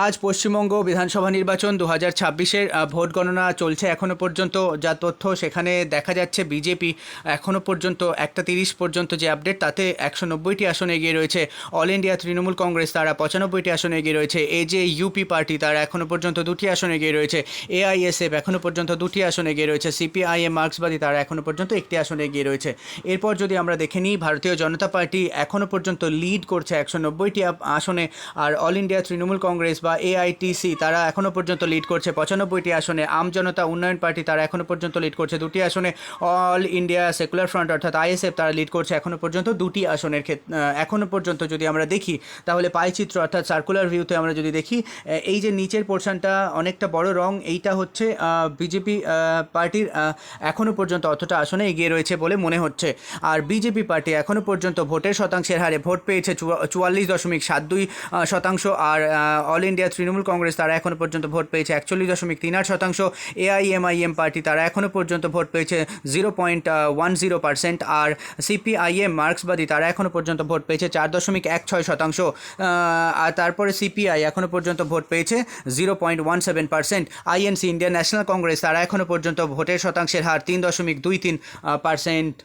আজ পশ্চিমবঙ্গ বিধানসভা নির্বাচন 2026-এর ভোট গণনা চলছে এখনও পর্যন্ত। যা তথ্য সেখানে দেখা যাচ্ছে, বিজেপি এখনও পর্যন্ত 1:30 পর্যন্ত যে আপডেট, তাতে 190টি আসনে এগিয়ে রয়েছে। অল ইন্ডিয়া তৃণমূল কংগ্রেস তারা 95টি আসনে এগিয়ে রয়েছে। যে ইউপি পার্টি তারা এখনও পর্যন্ত 2টি আসনে এগিয়ে রয়েছে। এআইএসএফ এখনও পর্যন্ত 2টি আসনে এগিয়ে রয়েছে। সিপিআইএম মার্ক্সবাদী তারা এখনও পর্যন্ত 1টি আসনে এগিয়ে রয়েছে। এরপর যদি আমরা দেখে নিই, ভারতীয় জনতা পার্টি এখনও পর্যন্ত লিড করছে 190টি আসনে, আর অল ইন্ডিয়া তৃণমূল কংগ্রেস বা এআইটিসি তারা এখনও পর্যন্ত লিড করছে 95টি আসনে। আম জনতা উন্নয়ন পার্টি তারা এখনও পর্যন্ত লিড করছে 2টি আসনে। অল ইন্ডিয়া সেকুলার ফ্রন্ট অর্থাৎ আইএসএফ তারা লিড করছে এখনও পর্যন্ত 2টি আসনের এখনও পর্যন্ত যদি আমরা দেখি, তাহলে পাইচিত্র অর্থাৎ সার্কুলার ভিউতে আমরা যদি দেখি, এই যে নিচের পোর্শনটা অনেকটা বড় রং, এইটা হচ্ছে বিজেপি পার্টির এখনও পর্যন্ত অতটা আসনে এগিয়ে রয়েছে বলে মনে হচ্ছে। আর বিজেপি পার্টি এখনও পর্যন্ত ভোটের শতাংশের হারে ভোট পেয়েছে 44.72%। আর অল ইন্ডিয়া তৃণমূল কংগ্রেস তারা এখনও পর্যন্ত ভোট পেয়েছে 41.38%। এআইএমআইএম পার্টি তারা এখনও পর্যন্ত ভোট পেয়েছে 0.10%। আর সিপিআইএম মার্ক্সবাদী তারা এখনও পর্যন্ত ভোট পেয়েছে 4.16%। আর তারপরে সিপিআই এখনও পর্যন্ত ভোট পেয়েছে 0.17%। আইএনসি ইন্ডিয়ান ন্যাশনাল কংগ্রেস তারা এখনও পর্যন্ত ভোটের শতাংশের হার 3.23%।